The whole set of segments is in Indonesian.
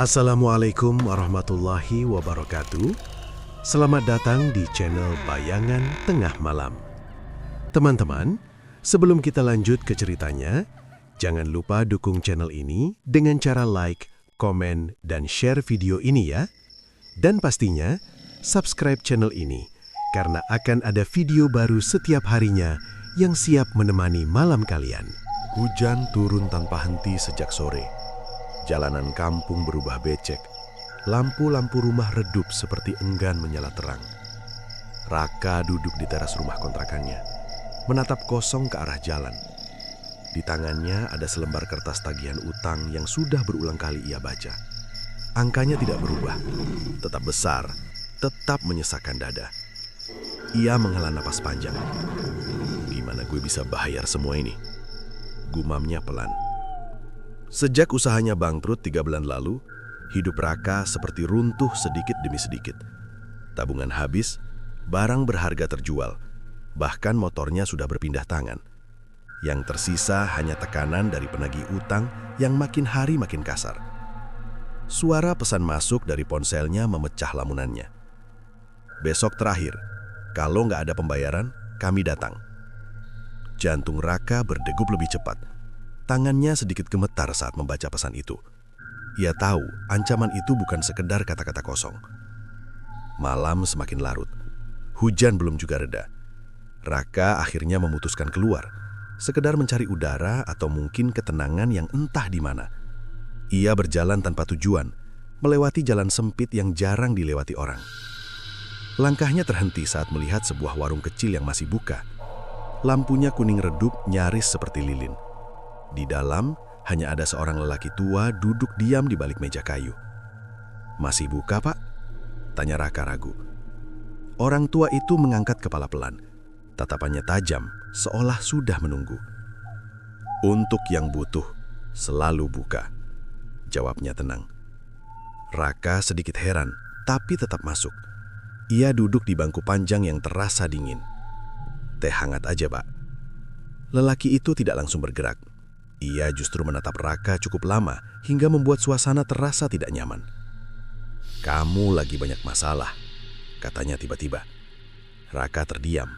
Assalamualaikum warahmatullahi wabarakatuh. Selamat datang di channel Bayangan Tengah Malam. Teman-teman, sebelum kita lanjut ke ceritanya, jangan lupa dukung channel ini dengan cara like, komen, dan share video ini ya. Dan pastinya, subscribe channel ini karena akan ada video baru setiap harinya yang siap menemani malam kalian. Hujan turun tanpa henti sejak sore. Jalanan kampung berubah becek. Lampu-lampu rumah redup seperti enggan menyala terang. Raka duduk di teras rumah kontrakannya, menatap kosong ke arah jalan. Di tangannya ada selembar kertas tagihan utang yang sudah berulang kali ia baca. Angkanya tidak berubah, tetap besar, tetap menyesakkan dada. Ia menghela napas panjang. Gimana gue bisa bayar semua ini? Gumamnya pelan. Sejak usahanya bangkrut 3 bulan lalu, hidup Raka seperti runtuh sedikit demi sedikit. Tabungan habis, barang berharga terjual, bahkan motornya sudah berpindah tangan. Yang tersisa hanya tekanan dari penagih utang yang makin hari makin kasar. Suara pesan masuk dari ponselnya memecah lamunannya. Besok terakhir, kalau nggak ada pembayaran, kami datang. Jantung Raka berdegup lebih cepat. Tangannya sedikit gemetar saat membaca pesan itu. Ia tahu ancaman itu bukan sekedar kata-kata kosong. Malam semakin larut. Hujan belum juga reda. Raka akhirnya memutuskan keluar, sekedar mencari udara atau mungkin ketenangan yang entah di mana. Ia berjalan tanpa tujuan, melewati jalan sempit yang jarang dilewati orang. Langkahnya terhenti saat melihat sebuah warung kecil yang masih buka. Lampunya kuning redup nyaris seperti lilin. Di dalam hanya ada seorang lelaki tua duduk diam di balik meja kayu. "Masih buka, Pak?" tanya Raka ragu. Orang tua itu mengangkat kepala pelan. Tatapannya tajam, seolah sudah menunggu. "Untuk yang butuh, selalu buka," jawabnya tenang. Raka sedikit heran, tapi tetap masuk. Ia duduk di bangku panjang yang terasa dingin. "Teh hangat aja, Pak." Lelaki itu tidak langsung bergerak. Ia justru menatap Raka cukup lama hingga membuat suasana terasa tidak nyaman. "Kamu lagi banyak masalah," katanya tiba-tiba. Raka terdiam.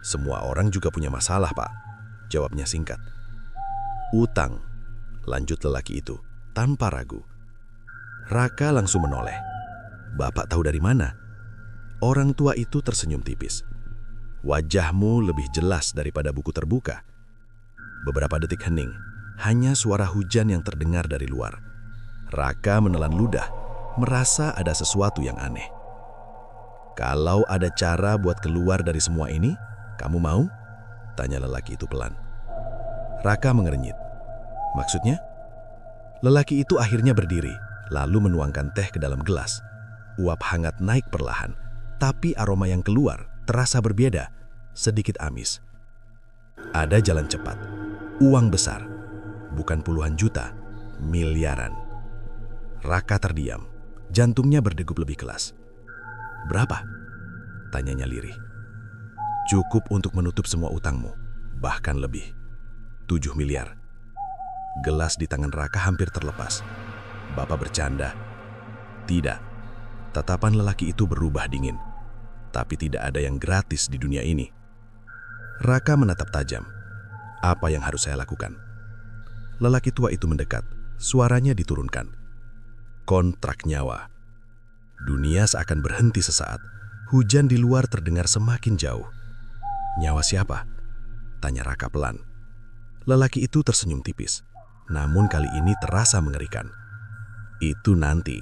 "Semua orang juga punya masalah, Pak," jawabnya singkat. "Utang," lanjut lelaki itu tanpa ragu. Raka langsung menoleh. "Bapak tahu dari mana?" Orang tua itu tersenyum tipis. "Wajahmu lebih jelas daripada buku terbuka." Beberapa detik hening, hanya suara hujan yang terdengar dari luar. Raka menelan ludah, merasa ada sesuatu yang aneh. "Kalau ada cara buat keluar dari semua ini, kamu mau?" tanya lelaki itu pelan. Raka mengernyit. "Maksudnya?" Lelaki itu akhirnya berdiri, lalu menuangkan teh ke dalam gelas. Uap hangat naik perlahan, tapi aroma yang keluar terasa berbeda, sedikit amis. Ada jalan cepat. Uang besar, bukan puluhan juta, miliaran. Raka terdiam, jantungnya berdegup lebih keras. "Berapa?" tanyanya lirih. "Cukup untuk menutup semua utangmu, bahkan lebih. 7 miliar. Gelas di tangan Raka hampir terlepas. "Bapak bercanda." "Tidak." Tatapan lelaki itu berubah dingin. "Tapi tidak ada yang gratis di dunia ini." Raka menatap tajam. "Apa yang harus saya lakukan?" Lelaki tua itu mendekat, suaranya diturunkan. "Kontrak nyawa." Dunia seakan berhenti sesaat. Hujan di luar terdengar semakin jauh. "Nyawa siapa?" tanya Raka pelan. Lelaki itu tersenyum tipis, namun kali ini terasa mengerikan. "Itu nanti.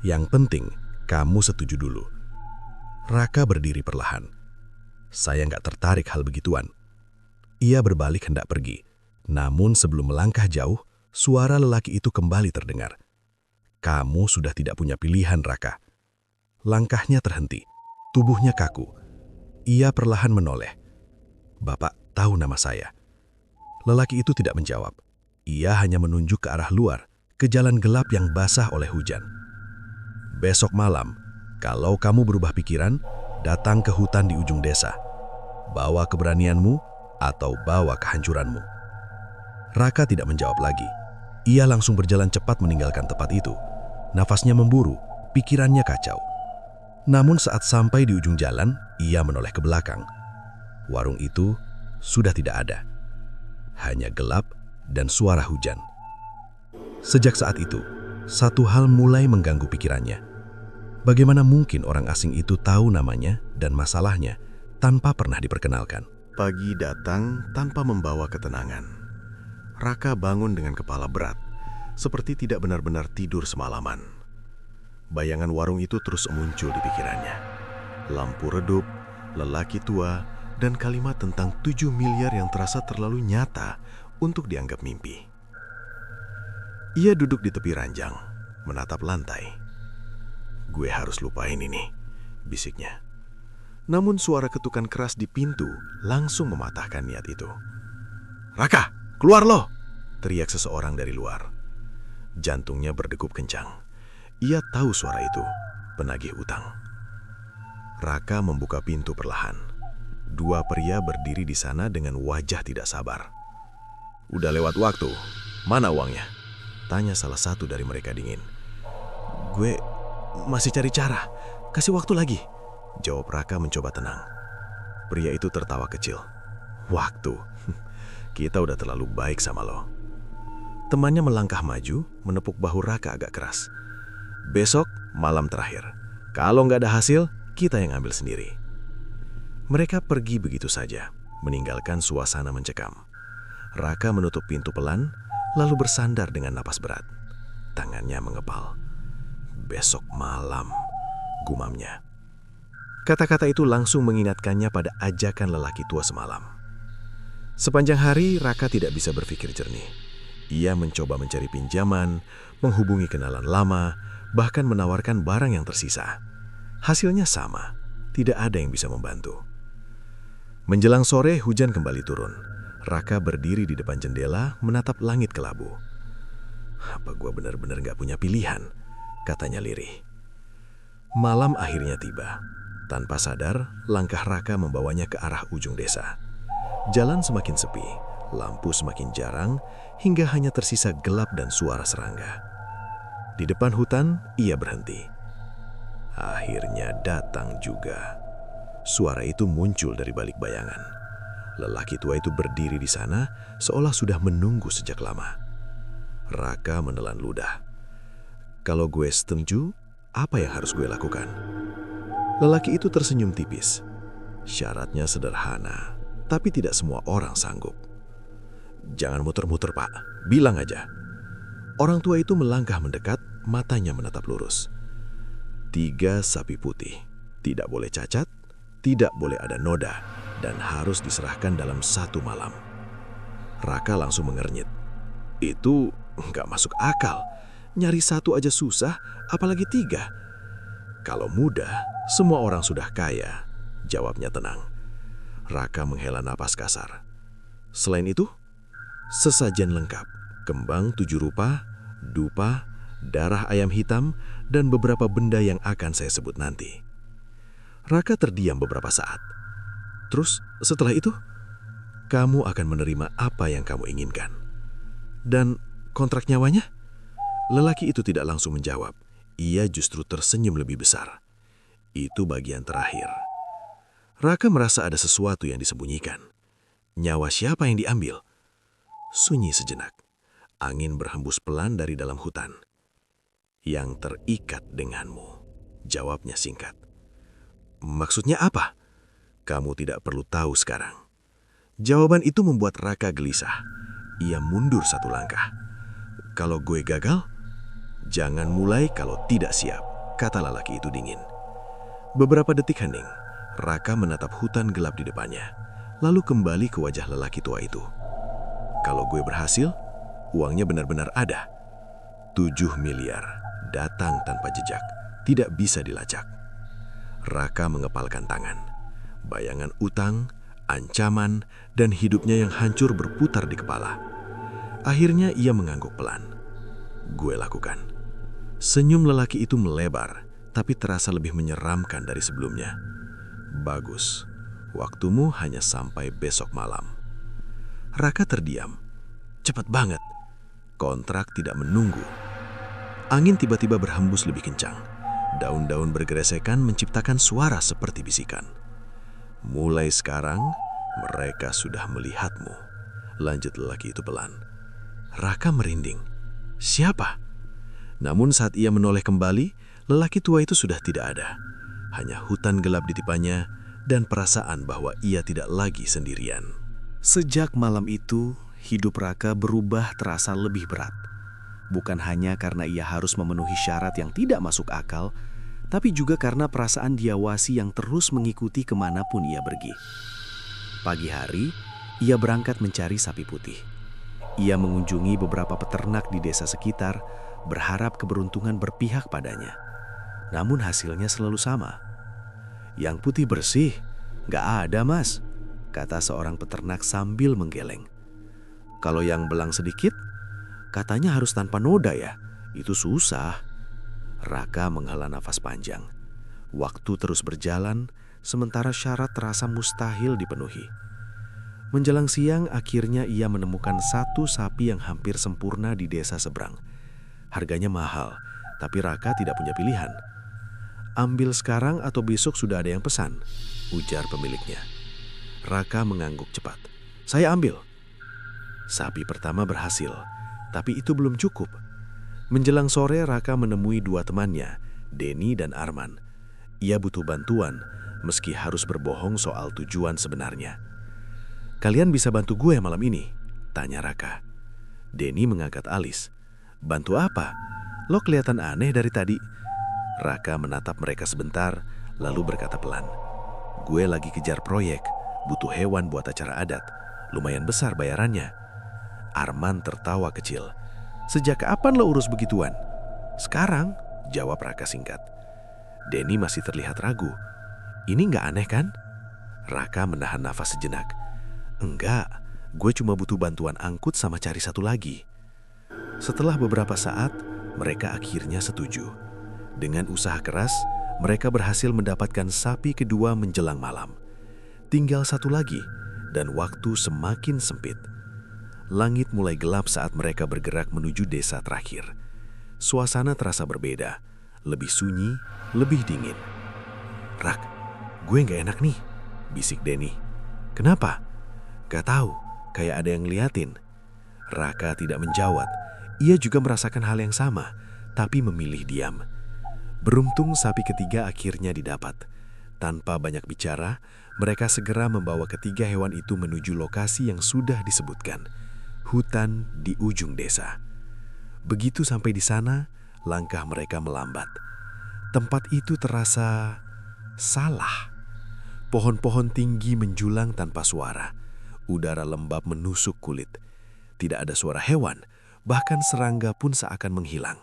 Yang penting, kamu setuju dulu." Raka berdiri perlahan. "Saya nggak tertarik hal begituan." Ia berbalik hendak pergi, namun sebelum melangkah jauh, suara lelaki itu kembali terdengar. "Kamu sudah tidak punya pilihan, Raka." Langkahnya terhenti, tubuhnya kaku. Ia perlahan menoleh. "Bapak tahu nama saya." Lelaki itu tidak menjawab. Ia hanya menunjuk ke arah luar, ke jalan gelap yang basah oleh hujan. "Besok malam, kalau kamu berubah pikiran, datang ke hutan di ujung desa. Bawa keberanianmu atau bawa kehancuranmu." Raka tidak menjawab lagi. Ia langsung berjalan cepat meninggalkan tempat itu. Nafasnya memburu, pikirannya kacau. Namun saat sampai di ujung jalan, ia menoleh ke belakang. Warung itu sudah tidak ada. Hanya gelap dan suara hujan. Sejak saat itu, satu hal mulai mengganggu pikirannya. Bagaimana mungkin orang asing itu tahu namanya dan masalahnya tanpa pernah diperkenalkan? Pagi datang tanpa membawa ketenangan. Raka bangun dengan kepala berat, seperti tidak benar-benar tidur semalaman. Bayangan warung itu terus muncul di pikirannya. Lampu redup, lelaki tua, dan kalimat tentang 7 miliar yang terasa terlalu nyata untuk dianggap mimpi. Ia duduk di tepi ranjang, menatap lantai. "Gue harus lupain ini," bisiknya. Namun suara ketukan keras di pintu langsung mematahkan niat itu. "Raka, keluar lo!" teriak seseorang dari luar. Jantungnya berdegup kencang. Ia tahu suara itu, penagih utang. Raka membuka pintu perlahan. Dua pria berdiri di sana dengan wajah tidak sabar. "Udah lewat waktu, mana uangnya?" tanya salah satu dari mereka dingin. "Gue masih cari cara, kasih waktu lagi," jawab Raka mencoba tenang. Pria itu tertawa kecil. "Waktu? Kita udah terlalu baik sama lo." Temannya melangkah maju, menepuk bahu Raka agak keras. "Besok malam terakhir. Kalau nggak ada hasil, kita yang ambil sendiri." Mereka pergi begitu saja, meninggalkan suasana mencekam. Raka menutup pintu pelan, lalu bersandar dengan napas berat. Tangannya mengepal. "Besok malam," gumamnya. Kata-kata itu langsung mengingatkannya pada ajakan lelaki tua semalam. Sepanjang hari, Raka tidak bisa berpikir jernih. Ia mencoba mencari pinjaman, menghubungi kenalan lama, bahkan menawarkan barang yang tersisa. Hasilnya sama, tidak ada yang bisa membantu. Menjelang sore, hujan kembali turun. Raka berdiri di depan jendela, menatap langit kelabu. "Apa gua benar-benar gak punya pilihan?" katanya lirih. Malam akhirnya tiba. Tanpa sadar, langkah Raka membawanya ke arah ujung desa. Jalan semakin sepi, lampu semakin jarang, hingga hanya tersisa gelap dan suara serangga. Di depan hutan, ia berhenti. Akhirnya datang juga. Suara itu muncul dari balik bayangan. Lelaki tua itu berdiri di sana, seolah sudah menunggu sejak lama. Raka menelan ludah. "Kalau gue setuju, apa yang harus gue lakukan?" Lelaki itu tersenyum tipis. "Syaratnya sederhana, tapi tidak semua orang sanggup." "Jangan muter-muter, Pak. Bilang aja." Orang tua itu melangkah mendekat, matanya menatap lurus. 3 sapi putih. Tidak boleh cacat, tidak boleh ada noda, dan harus diserahkan dalam 1 malam. Raka langsung mengernyit. "Itu nggak masuk akal. Nyari 1 aja susah, apalagi 3. "Kalau mudah, semua orang sudah kaya," jawabnya tenang. Raka menghela napas kasar. Selain itu, sesajen lengkap, kembang 7 rupa, dupa, darah ayam hitam, dan beberapa benda yang akan saya sebut nanti. Raka terdiam beberapa saat. "Terus setelah itu, kamu akan menerima apa yang kamu inginkan. Dan kontrak nyawanya?" Lelaki itu tidak langsung menjawab. Ia justru tersenyum lebih besar. Itu bagian terakhir. Raka merasa ada sesuatu yang disembunyikan. Nyawa siapa yang diambil? Sunyi sejenak. Angin berhembus pelan dari dalam hutan. "Yang terikat denganmu," jawabnya singkat. "Maksudnya apa?" "Kamu tidak perlu tahu sekarang." Jawaban itu membuat Raka gelisah. Ia mundur 1 langkah. "Kalau gue gagal?" "Jangan mulai kalau tidak siap," kata lelaki itu dingin. Beberapa detik hening, Raka menatap hutan gelap di depannya, lalu kembali ke wajah lelaki tua itu. "Kalau gue berhasil, uangnya benar-benar ada. 7 miliar, datang tanpa jejak, tidak bisa dilacak." Raka mengepalkan tangan. Bayangan utang, ancaman, dan hidupnya yang hancur berputar di kepala. Akhirnya ia mengangguk pelan. "Gue lakukan." Senyum lelaki itu melebar, tapi terasa lebih menyeramkan dari sebelumnya. "Bagus, waktumu hanya sampai besok malam." Raka terdiam. Cepat banget. Kontrak tidak menunggu. Angin tiba-tiba berhembus lebih kencang. Daun-daun bergeresekan menciptakan suara seperti bisikan. "Mulai sekarang, mereka sudah melihatmu," lanjut lelaki itu pelan. Raka merinding. Siapa? Namun saat ia menoleh kembali, lelaki tua itu sudah tidak ada. Hanya hutan gelap di depannya dan perasaan bahwa ia tidak lagi sendirian. Sejak malam itu, hidup Raka berubah terasa lebih berat. Bukan hanya karena ia harus memenuhi syarat yang tidak masuk akal, tapi juga karena perasaan diawasi yang terus mengikuti kemanapun ia pergi. Pagi hari, ia berangkat mencari sapi putih. Ia mengunjungi beberapa peternak di desa sekitar, berharap keberuntungan berpihak padanya. Namun hasilnya selalu sama. "Yang putih bersih, gak ada mas," kata seorang peternak sambil menggeleng. "Kalau yang belang sedikit, katanya harus tanpa noda ya, itu susah." Raka menghela nafas panjang. Waktu terus berjalan, sementara syarat terasa mustahil dipenuhi. Menjelang siang, akhirnya ia menemukan satu sapi yang hampir sempurna di desa seberang. Harganya mahal, tapi Raka tidak punya pilihan. "Ambil sekarang atau besok sudah ada yang pesan," ujar pemiliknya. Raka mengangguk cepat. "Saya ambil." Sapi pertama berhasil, tapi itu belum cukup. Menjelang sore, Raka menemui dua temannya, Denny dan Arman. Ia butuh bantuan, meski harus berbohong soal tujuan sebenarnya. "Kalian bisa bantu gue malam ini?" tanya Raka. Denny mengangkat alis. "Bantu apa? Lo kelihatan aneh dari tadi." Raka menatap mereka sebentar, lalu berkata pelan, "Gue lagi kejar proyek, butuh hewan buat acara adat. Lumayan besar bayarannya." Arman tertawa kecil. "Sejak kapan lo urus begituan?" "Sekarang," jawab Raka singkat. Denny masih terlihat ragu. "Ini nggak aneh kan?" Raka menahan nafas sejenak. "Enggak, gue cuma butuh bantuan angkut sama cari satu lagi." Setelah beberapa saat, mereka akhirnya setuju. Dengan usaha keras, mereka berhasil mendapatkan sapi kedua menjelang malam. Tinggal satu lagi, dan waktu semakin sempit. Langit mulai gelap saat mereka bergerak menuju desa terakhir. Suasana terasa berbeda, lebih sunyi, lebih dingin. "Rak, gue gak enak nih," bisik Denny. "Kenapa?" "Gak tahu, kayak ada yang ngeliatin." Raka tidak menjawab. Ia juga merasakan hal yang sama, tapi memilih diam. Beruntung sapi ketiga akhirnya didapat. Tanpa banyak bicara, mereka segera membawa ketiga hewan itu menuju lokasi yang sudah disebutkan, hutan di ujung desa. Begitu sampai di sana, langkah mereka melambat. Tempat itu terasa salah. Pohon-pohon tinggi menjulang tanpa suara. Udara lembab menusuk kulit. Tidak ada suara hewan, bahkan serangga pun seakan menghilang.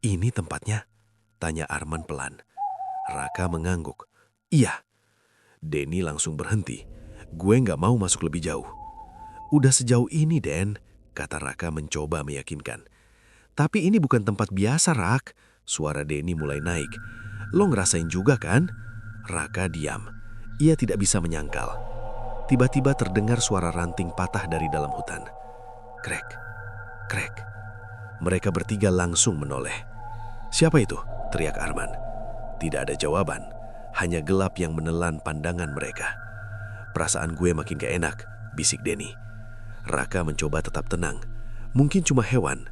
"Ini tempatnya?" tanya Arman pelan. Raka mengangguk. "Iya." Denny langsung berhenti. "Gue gak mau masuk lebih jauh." "Udah sejauh ini, Den," kata Raka mencoba meyakinkan. "Tapi ini bukan tempat biasa, Rak." Suara Denny mulai naik. "Lo ngerasain juga kan?" Raka diam. Ia tidak bisa menyangkal. Tiba-tiba terdengar suara ranting patah dari dalam hutan. Krek, krek. Mereka bertiga langsung menoleh. "Siapa itu?" teriak Arman. Tidak ada jawaban, hanya gelap yang menelan pandangan mereka. "Perasaan gue makin gak enak," bisik Denny. Raka mencoba tetap tenang. Mungkin cuma hewan.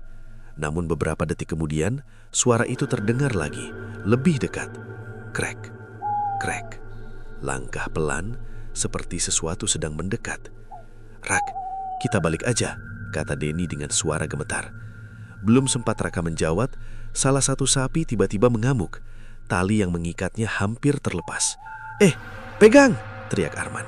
Namun beberapa detik kemudian, suara itu terdengar lagi, lebih dekat. Krek, krek. Langkah pelan, seperti sesuatu sedang mendekat. "Rak, kita balik aja," kata Denny dengan suara gemetar. Belum sempat Raka menjawab, salah satu sapi tiba-tiba mengamuk. Tali yang mengikatnya hampir terlepas. Pegang!" teriak Arman.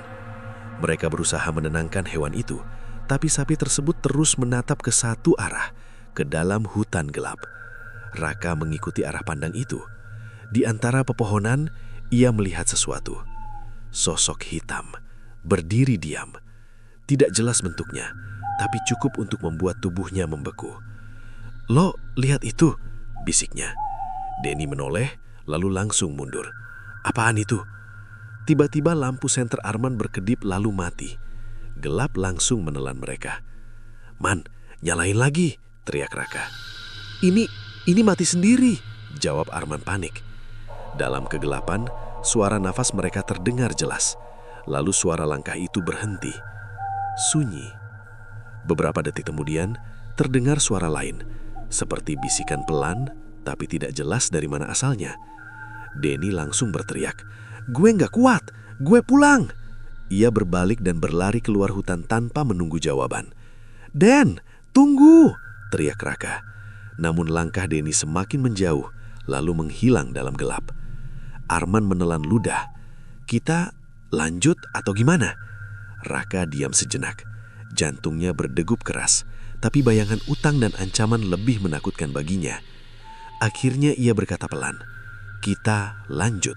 Mereka berusaha menenangkan hewan itu, tapi sapi tersebut terus menatap ke satu arah, ke dalam hutan gelap. Raka mengikuti arah pandang itu. Di antara pepohonan, ia melihat sesuatu. Sosok hitam, berdiri diam. Tidak jelas bentuknya, tapi cukup untuk membuat tubuhnya membeku. "Lo lihat itu?" bisiknya. Denny menoleh, lalu langsung mundur. "Apaan itu?" Tiba-tiba lampu senter Arman berkedip lalu mati. Gelap langsung menelan mereka. "Man, nyalain lagi," teriak Raka. Ini mati sendiri, jawab Arman panik. Dalam kegelapan, suara nafas mereka terdengar jelas. Lalu suara langkah itu berhenti. Sunyi. Beberapa detik kemudian, terdengar suara lain, seperti bisikan pelan, tapi tidak jelas dari mana asalnya. Denny langsung berteriak, "Gue nggak kuat, gue pulang!" Ia berbalik dan berlari keluar hutan tanpa menunggu jawaban. "Den, tunggu!" teriak Raka. Namun langkah Denny semakin menjauh, lalu menghilang dalam gelap. Arman menelan ludah. "Kita lanjut atau gimana?" Raka diam sejenak. Jantungnya berdegup keras, tapi bayangan utang dan ancaman lebih menakutkan baginya. Akhirnya ia berkata pelan, "Kita lanjut."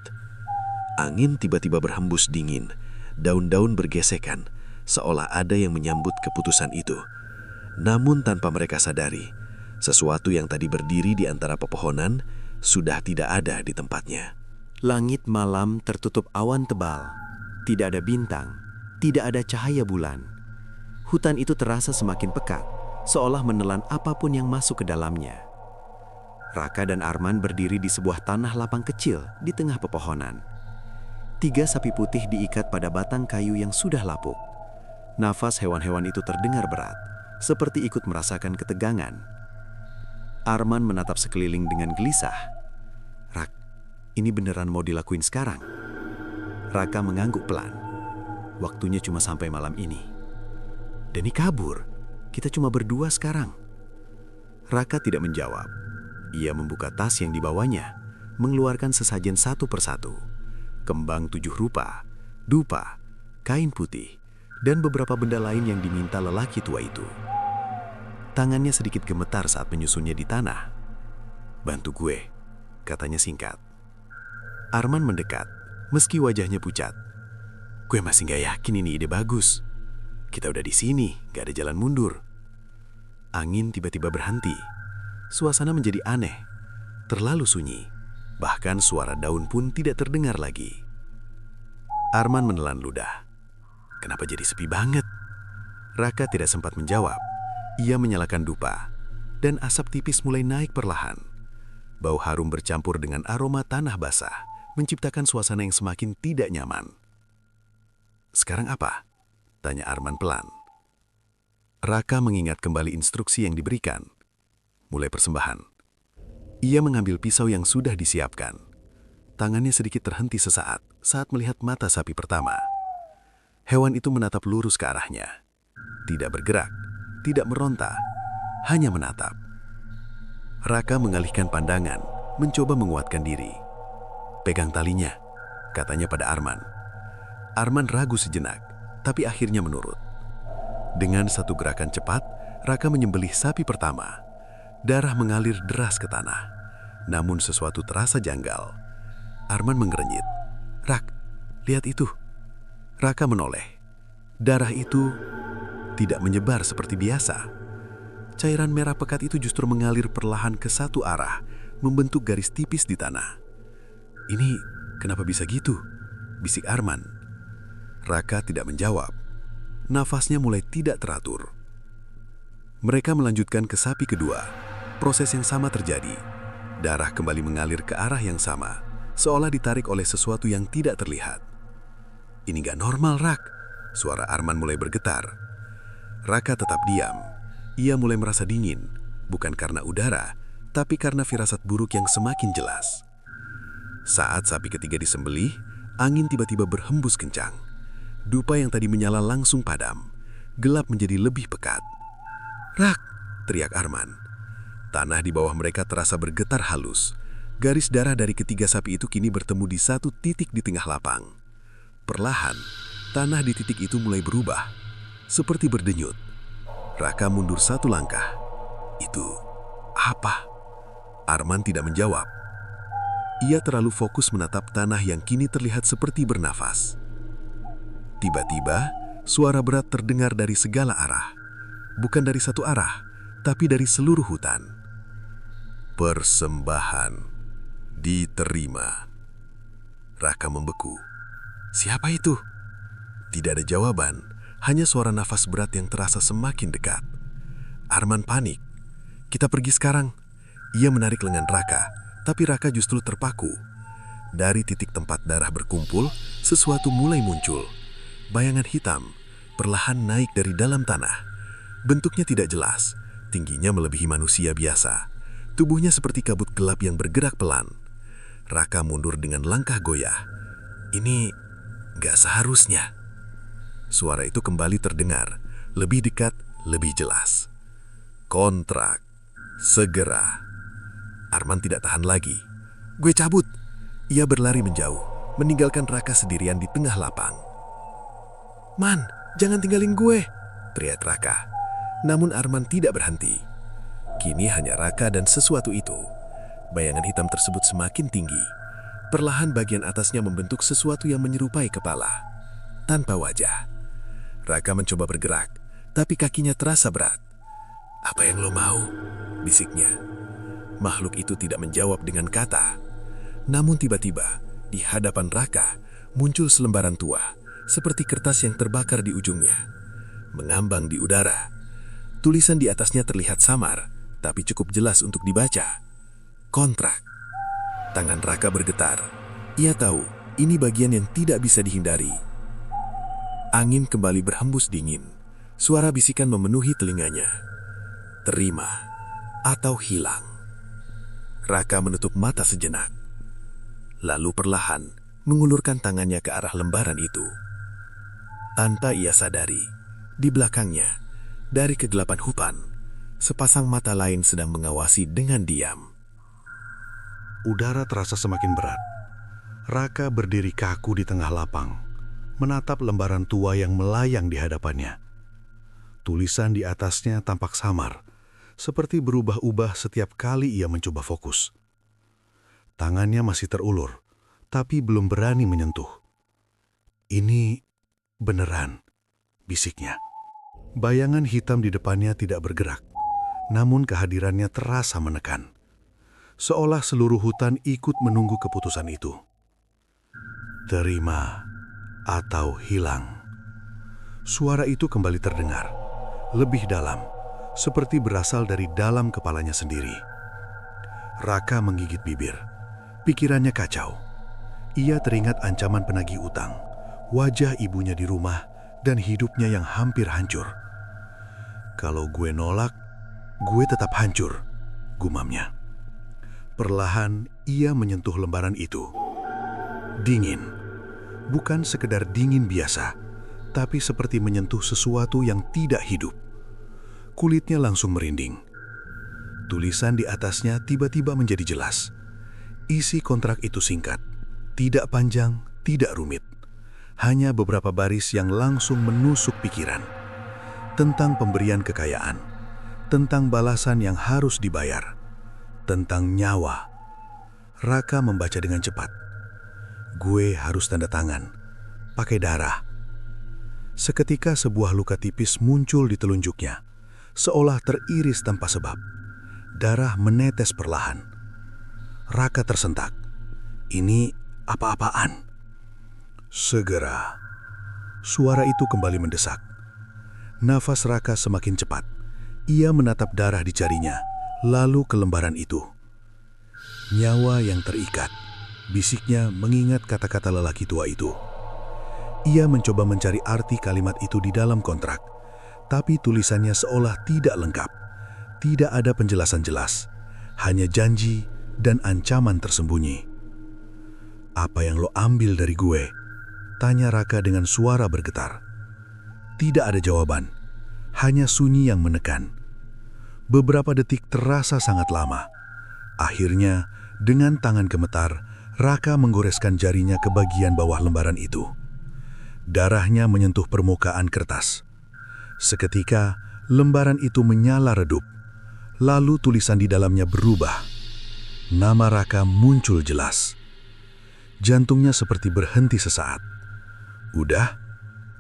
Angin tiba-tiba berhembus dingin. Daun-daun bergesekan, seolah ada yang menyambut keputusan itu. Namun tanpa mereka sadari, sesuatu yang tadi berdiri di antara pepohonan sudah tidak ada di tempatnya. Langit malam tertutup awan tebal. Tidak ada bintang, tidak ada cahaya bulan. Hutan itu terasa semakin pekat, seolah menelan apapun yang masuk ke dalamnya. Raka dan Arman berdiri di sebuah tanah lapang kecil di tengah pepohonan. 3 sapi putih diikat pada batang kayu yang sudah lapuk. Nafas hewan-hewan itu terdengar berat, seperti ikut merasakan ketegangan. Arman menatap sekeliling dengan gelisah. "Rak, ini beneran mau dilakuin sekarang?" Raka mengangguk pelan. "Waktunya cuma sampai malam ini. Denny kabur, kita cuma berdua sekarang." Raka tidak menjawab. Ia membuka tas yang dibawanya, mengeluarkan sesajen satu persatu. Kembang 7 rupa, dupa, kain putih, dan beberapa benda lain yang diminta lelaki tua itu. Tangannya sedikit gemetar saat menyusunnya di tanah. "Bantu gue," katanya singkat. Arman mendekat, meski wajahnya pucat. "Gue masih gak yakin ini ide bagus. Kita udah di sini, gak ada jalan mundur." Angin tiba-tiba berhenti. Suasana menjadi aneh, terlalu sunyi. Bahkan suara daun pun tidak terdengar lagi. Arman menelan ludah. Kenapa jadi sepi banget? Raka tidak sempat menjawab. Ia menyalakan dupa, dan asap tipis mulai naik perlahan. Bau harum bercampur dengan aroma tanah basah, menciptakan suasana yang semakin tidak nyaman. "Sekarang apa?" tanya Arman pelan. Raka mengingat kembali instruksi yang diberikan. Mulai persembahan. Ia mengambil pisau yang sudah disiapkan. Tangannya sedikit terhenti sesaat saat melihat mata sapi pertama. Hewan itu menatap lurus ke arahnya. Tidak bergerak, tidak meronta, hanya menatap. Raka mengalihkan pandangan, mencoba menguatkan diri. "Pegang talinya," katanya pada Arman. Arman ragu sejenak, tapi akhirnya menurut. Dengan satu gerakan cepat, Raka menyembelih sapi pertama. Darah mengalir deras ke tanah. Namun sesuatu terasa janggal. Arman mengerenyit. "Rak, lihat itu." Raka menoleh. Darah itu tidak menyebar seperti biasa. Cairan merah pekat itu justru mengalir perlahan ke satu arah, membentuk garis tipis di tanah. "Ini kenapa bisa gitu?" bisik Arman. Raka tidak menjawab. Nafasnya mulai tidak teratur. Mereka melanjutkan ke sapi kedua. Proses yang sama terjadi. Darah kembali mengalir ke arah yang sama, seolah ditarik oleh sesuatu yang tidak terlihat. "Ini gak normal, Rak." Suara Arman mulai bergetar. Raka tetap diam. Ia mulai merasa dingin, bukan karena udara, tapi karena firasat buruk yang semakin jelas. Saat sapi ketiga disembelih, angin tiba-tiba berhembus kencang. Dupa yang tadi menyala langsung padam. Gelap menjadi lebih pekat. "Rak!" teriak Arman. Tanah di bawah mereka terasa bergetar halus. Garis darah dari ketiga sapi itu kini bertemu di satu titik di tengah lapang. Perlahan, tanah di titik itu mulai berubah, seperti berdenyut. Raka mundur satu langkah. "Itu apa?" Arman tidak menjawab. Ia terlalu fokus menatap tanah yang kini terlihat seperti bernafas. Tiba-tiba, suara berat terdengar dari segala arah. Bukan dari satu arah, tapi dari seluruh hutan. "Persembahan diterima." Raka membeku. Siapa itu? Tidak ada jawaban, hanya suara nafas berat yang terasa semakin dekat. Arman panik. "Kita pergi sekarang. Ia menarik lengan Raka, tapi Raka justru terpaku. Dari titik tempat darah berkumpul, sesuatu mulai muncul. Bayangan hitam perlahan naik dari dalam tanah. Bentuknya tidak jelas, tingginya melebihi manusia biasa. Tubuhnya seperti kabut gelap yang bergerak pelan. Raka mundur dengan langkah goyah. Ini gak seharusnya. Suara itu kembali terdengar, lebih dekat, lebih jelas. Kontrak, segera. Arman tidak tahan lagi. Gue cabut. Ia berlari menjauh, meninggalkan Raka sendirian di tengah lapang. Man, jangan tinggalin gue, teriak Raka. Namun Arman tidak berhenti. Kini hanya Raka dan sesuatu itu. Bayangan hitam tersebut semakin tinggi. Perlahan bagian atasnya membentuk sesuatu yang menyerupai kepala, tanpa wajah. Raka mencoba bergerak, tapi kakinya terasa berat. Apa yang lo mau? Bisiknya. Makhluk itu tidak menjawab dengan kata. Namun tiba-tiba, di hadapan Raka, muncul selembaran tua, seperti kertas yang terbakar di ujungnya. Mengambang di udara. Tulisan di atasnya terlihat samar, tapi cukup jelas untuk dibaca. Kontrak. Tangan Raka bergetar. Ia tahu, ini bagian yang tidak bisa dihindari. Angin kembali berhembus dingin. Suara bisikan memenuhi telinganya. Terima atau hilang. Raka menutup mata sejenak. Lalu perlahan mengulurkan tangannya ke arah lembaran itu. Tanpa ia sadari, di belakangnya, dari kegelapan hutan, sepasang mata lain sedang mengawasi dengan diam. Udara terasa semakin berat. Raka berdiri kaku di tengah lapang, menatap lembaran tua yang melayang di hadapannya. Tulisan di atasnya tampak samar, seperti berubah-ubah setiap kali ia mencoba fokus. Tangannya masih terulur, tapi belum berani menyentuh. Ini beneran, bisiknya. Bayangan hitam di depannya tidak bergerak, namun kehadirannya terasa menekan. Seolah seluruh hutan ikut menunggu keputusan itu. Terima atau hilang. Suara itu kembali terdengar, lebih dalam, seperti berasal dari dalam kepalanya sendiri. Raka menggigit bibir. Pikirannya kacau. Ia teringat ancaman penagih utang, wajah ibunya di rumah, dan hidupnya yang hampir hancur. Kalau gue nolak, gue tetap hancur, gumamnya. Perlahan ia menyentuh lembaran itu. Dingin. Bukan sekedar dingin biasa, tapi seperti menyentuh sesuatu yang tidak hidup. Kulitnya langsung merinding. Tulisan di atasnya tiba-tiba menjadi jelas. Isi kontrak itu singkat, tidak panjang, tidak rumit. Hanya beberapa baris yang langsung menusuk pikiran. Tentang pemberian kekayaan, tentang balasan yang harus dibayar, tentang nyawa. Raka membaca dengan cepat. Gue harus tanda tangan, pakai darah. Seketika sebuah luka tipis muncul di telunjuknya, seolah teriris tanpa sebab. Darah menetes perlahan. Raka tersentak. Ini apa-apaan? Segera. Suara itu kembali mendesak. Nafas Raka semakin cepat. Ia menatap darah di jarinya, lalu ke lembaran itu. Nyawa yang terikat. Bisiknya mengingat kata-kata lelaki tua itu. Ia mencoba mencari arti kalimat itu di dalam kontrak, tapi tulisannya seolah tidak lengkap. Tidak ada penjelasan jelas, hanya janji dan ancaman tersembunyi. Apa yang lo ambil dari gue? Tanya Raka dengan suara bergetar. Tidak ada jawaban, hanya sunyi yang menekan. Beberapa detik terasa sangat lama. Akhirnya, dengan tangan gemetar, Raka menggoreskan jarinya ke bagian bawah lembaran itu. Darahnya menyentuh permukaan kertas. Seketika, lembaran itu menyala redup. Lalu tulisan di dalamnya berubah. Nama Raka muncul jelas. Jantungnya seperti berhenti sesaat. Udah?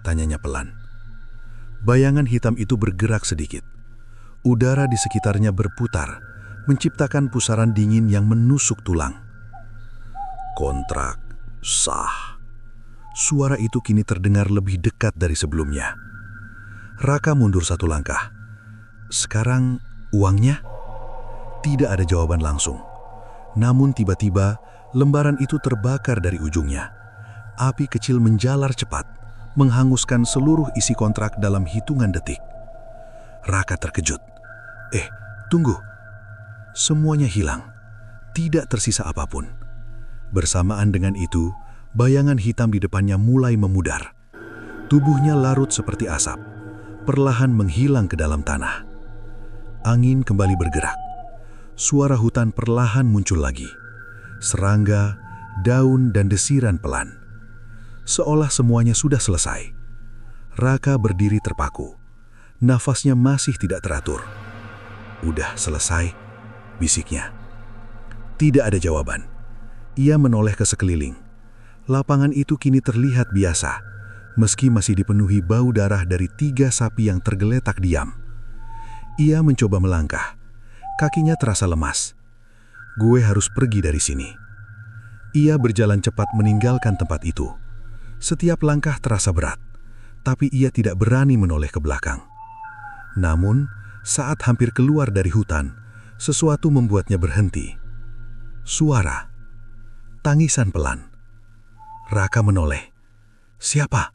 Tanyanya pelan. Bayangan hitam itu bergerak sedikit. Udara di sekitarnya berputar, menciptakan pusaran dingin yang menusuk tulang. Kontrak sah. Suara itu kini terdengar lebih dekat dari sebelumnya. Raka mundur satu langkah. Sekarang uangnya? Tidak ada jawaban langsung. Namun tiba-tiba, lembaran itu terbakar dari ujungnya. Api kecil menjalar cepat, menghanguskan seluruh isi kontrak dalam hitungan detik. Raka terkejut. Tunggu. Semuanya hilang. Tidak tersisa apapun. Bersamaan dengan itu, bayangan hitam di depannya mulai memudar. Tubuhnya larut seperti asap, perlahan menghilang ke dalam tanah. Angin kembali bergerak. Suara hutan perlahan muncul lagi. Serangga, daun, dan desiran pelan. Seolah semuanya sudah selesai. Raka berdiri terpaku. Nafasnya masih tidak teratur. "Udah selesai," bisiknya. Tidak ada jawaban. Ia menoleh ke sekeliling. Lapangan itu kini terlihat biasa, meski masih dipenuhi bau darah dari 3 sapi yang tergeletak diam. Ia mencoba melangkah. Kakinya terasa lemas. "Gue harus pergi dari sini." Ia berjalan cepat meninggalkan tempat itu. Setiap langkah terasa berat, tapi ia tidak berani menoleh ke belakang. Namun, saat hampir keluar dari hutan, sesuatu membuatnya berhenti. Suara. Tangisan pelan. Raka menoleh. Siapa?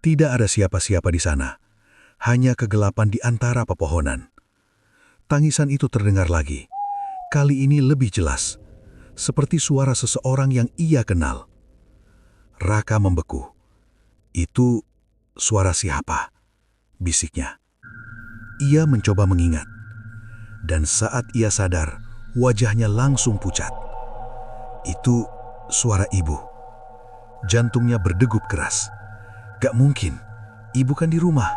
Tidak ada siapa-siapa di sana. Hanya kegelapan di antara pepohonan. Tangisan itu terdengar lagi. Kali ini lebih jelas. Seperti suara seseorang yang ia kenal. Raka membeku. "Itu suara siapa?" bisiknya. Ia mencoba mengingat. Dan saat ia sadar, wajahnya langsung pucat. Itu suara ibu. Jantungnya berdegup keras. Gak mungkin, ibu kan di rumah.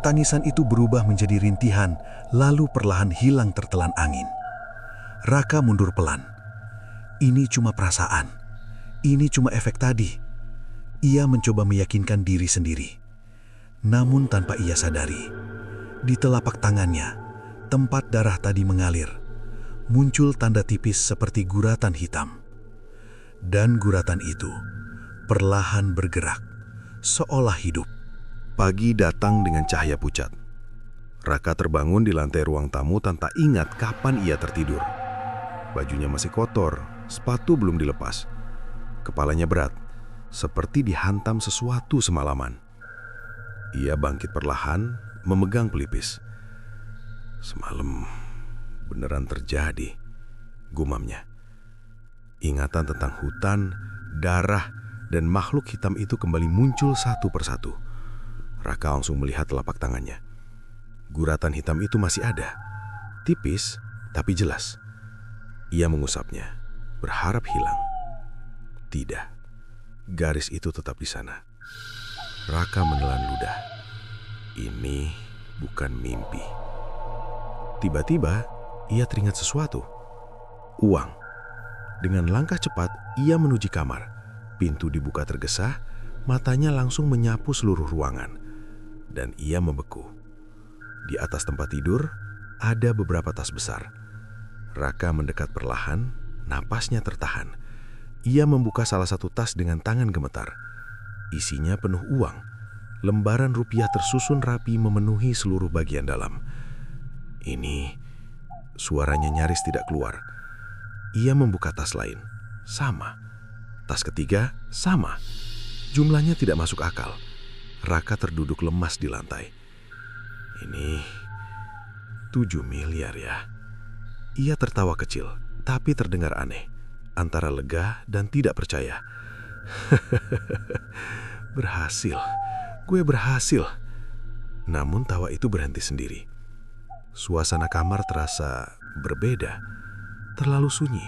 Tangisan itu berubah menjadi rintihan, lalu perlahan hilang tertelan angin. Raka mundur pelan. Ini cuma perasaan. Ini cuma efek tadi. Ia mencoba meyakinkan diri sendiri. Namun tanpa ia sadari, di telapak tangannya, tempat darah tadi mengalir. Muncul tanda tipis seperti guratan hitam. Dan guratan itu perlahan bergerak, seolah hidup. Pagi datang dengan cahaya pucat. Raka terbangun di lantai ruang tamu tanpa ingat kapan ia tertidur. Bajunya masih kotor, sepatu belum dilepas. Kepalanya berat, seperti dihantam sesuatu semalaman. Ia bangkit perlahan, memegang pelipis. "Semalam beneran terjadi," gumamnya. Ingatan tentang hutan, darah, dan makhluk hitam itu kembali muncul satu persatu. Raka langsung melihat telapak tangannya. Guratan hitam itu masih ada, tipis tapi jelas. Ia mengusapnya, berharap hilang. Tidak, garis itu tetap di sana. Raka menelan ludah. Ini bukan mimpi. Tiba-tiba, ia teringat sesuatu. Uang. Dengan langkah cepat, ia menuju kamar. Pintu dibuka tergesa, matanya langsung menyapu seluruh ruangan. Dan ia membeku. Di atas tempat tidur, ada beberapa tas besar. Raka mendekat perlahan, napasnya tertahan. Ia membuka salah satu tas dengan tangan gemetar. Isinya penuh uang. Lembaran rupiah tersusun rapi memenuhi seluruh bagian dalam. Ini, suaranya nyaris tidak keluar. Ia membuka tas lain. Sama. Tas ketiga, sama. Jumlahnya tidak masuk akal. Raka terduduk lemas di lantai. Ini 7 miliar ya. Ia tertawa kecil, tapi terdengar aneh. Antara lega dan tidak percaya. Berhasil. Gue berhasil. Namun tawa itu berhenti sendiri. Suasana kamar terasa berbeda. Terlalu sunyi.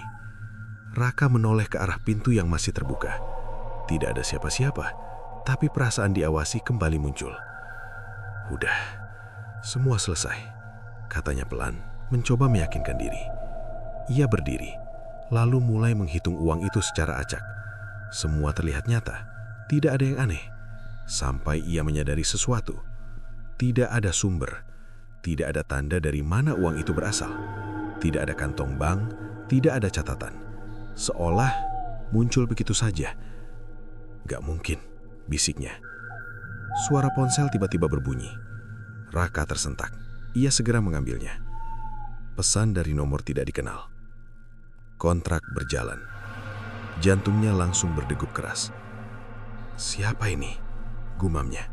Raka menoleh ke arah pintu yang masih terbuka. Tidak ada siapa-siapa, tapi perasaan diawasi kembali muncul. Udah, semua selesai, katanya pelan, mencoba meyakinkan diri. Ia berdiri, lalu mulai menghitung uang itu secara acak. Semua terlihat nyata, tidak ada yang aneh. Sampai ia menyadari sesuatu. Tidak ada sumber, tidak ada tanda dari mana uang itu berasal. Tidak ada kantong bank, tidak ada catatan. Seolah muncul begitu saja. Gak mungkin, bisiknya. Suara ponsel tiba-tiba berbunyi. Raka tersentak. Ia segera mengambilnya. Pesan dari nomor tidak dikenal. Kontrak berjalan. Jantungnya langsung berdegup keras. Siapa ini? Gumamnya.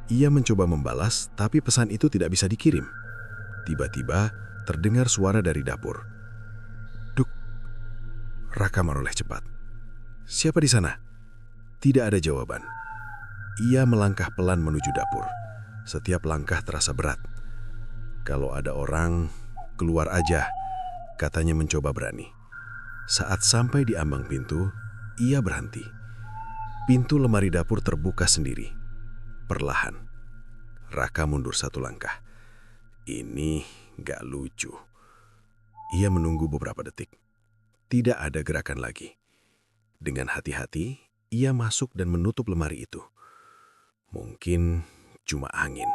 Ia mencoba membalas, tapi pesan itu tidak bisa dikirim. Tiba-tiba terdengar suara dari dapur. Duk. Raka menoleh cepat. Siapa di sana? Tidak ada jawaban. Ia melangkah pelan menuju dapur. Setiap langkah terasa berat. Kalau ada orang, keluar aja, katanya mencoba berani. Saat sampai di ambang pintu, ia berhenti. Pintu lemari dapur terbuka sendiri. Perlahan, Raka mundur satu langkah. Ini gak lucu. Ia menunggu beberapa detik. Tidak ada gerakan lagi. Dengan hati-hati, ia masuk dan menutup lemari itu. Mungkin cuma angin.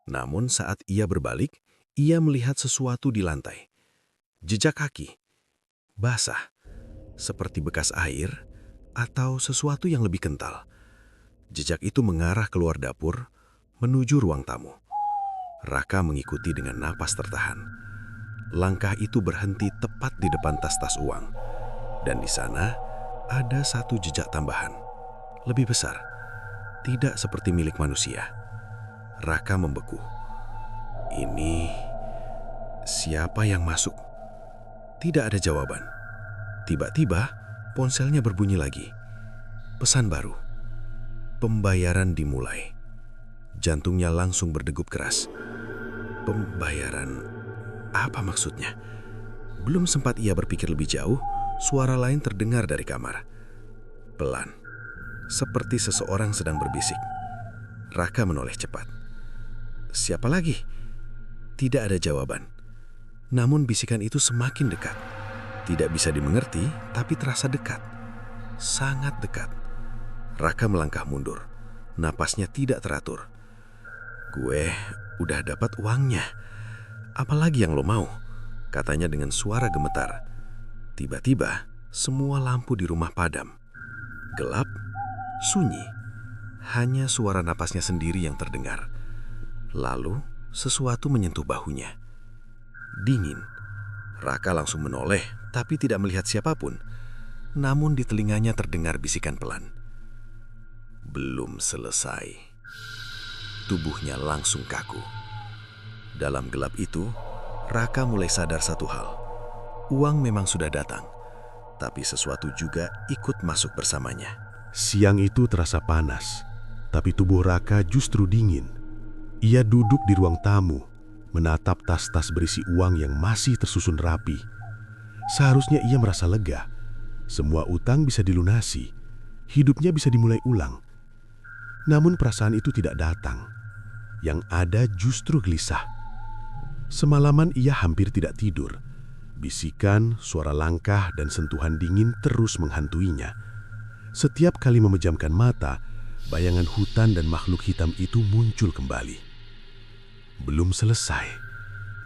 Namun saat ia berbalik, ia melihat sesuatu di lantai. Jejak kaki. Basah. Seperti bekas air atau sesuatu yang lebih kental. Jejak itu mengarah keluar dapur, menuju ruang tamu. Raka mengikuti dengan napas tertahan. Langkah itu berhenti tepat di depan tas-tas uang. Dan di sana ada satu jejak tambahan. Lebih besar. Tidak seperti milik manusia. Raka membeku. Ini siapa yang masuk? Tidak ada jawaban. Tiba-tiba ponselnya berbunyi lagi. Pesan baru. Pembayaran dimulai. Jantungnya langsung berdegup keras. Pembayaran, apa maksudnya? Belum sempat ia berpikir lebih jauh, suara lain terdengar dari kamar. Pelan, seperti seseorang sedang berbisik. Raka menoleh cepat. Siapa lagi? Tidak ada jawaban. Namun bisikan itu semakin dekat. Tidak bisa dimengerti, tapi terasa dekat. Sangat dekat. Raka melangkah mundur. Napasnya tidak teratur. Gue udah dapat uangnya. Apalagi yang lo mau? Katanya dengan suara gemetar. Tiba-tiba, semua lampu di rumah padam. Gelap, sunyi. Hanya suara napasnya sendiri yang terdengar. Lalu, sesuatu menyentuh bahunya. Dingin. Raka langsung menoleh, tapi tidak melihat siapapun. Namun di telinganya terdengar bisikan pelan. Belum selesai. Tubuhnya langsung kaku. Dalam gelap itu, Raka mulai sadar satu hal. Uang memang sudah datang, tapi sesuatu juga ikut masuk bersamanya. Siang itu terasa panas, tapi tubuh Raka justru dingin. Ia duduk di ruang tamu, menatap tas-tas berisi uang yang masih tersusun rapi. Seharusnya ia merasa lega. Semua utang bisa dilunasi, hidupnya bisa dimulai ulang. Namun perasaan itu tidak datang. Yang ada justru gelisah. Semalaman ia hampir tidak tidur. Bisikan, suara langkah, dan sentuhan dingin terus menghantuinya. Setiap kali memejamkan mata, bayangan hutan dan makhluk hitam itu muncul kembali. Belum selesai,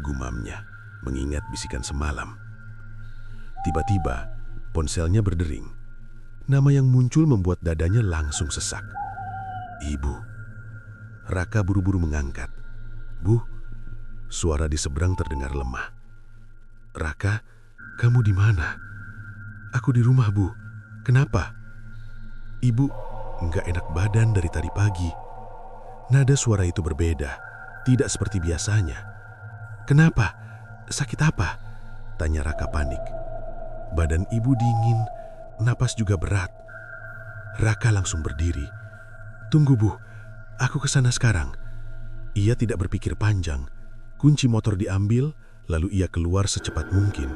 gumamnya, mengingat bisikan semalam. Tiba-tiba, ponselnya berdering. Nama yang muncul membuat dadanya langsung sesak. Ibu. Raka buru-buru mengangkat. Bu, suara di seberang terdengar lemah. Raka, kamu di mana? Aku di rumah, Bu. Kenapa? Ibu nggak enak badan dari tadi pagi. Nada suara itu berbeda, tidak seperti biasanya. Kenapa? Sakit apa? Tanya Raka panik. Badan ibu dingin, napas juga berat. Raka langsung berdiri. Tunggu, Bu. Aku ke sana sekarang. Ia tidak berpikir panjang. Kunci motor diambil, lalu ia keluar secepat mungkin.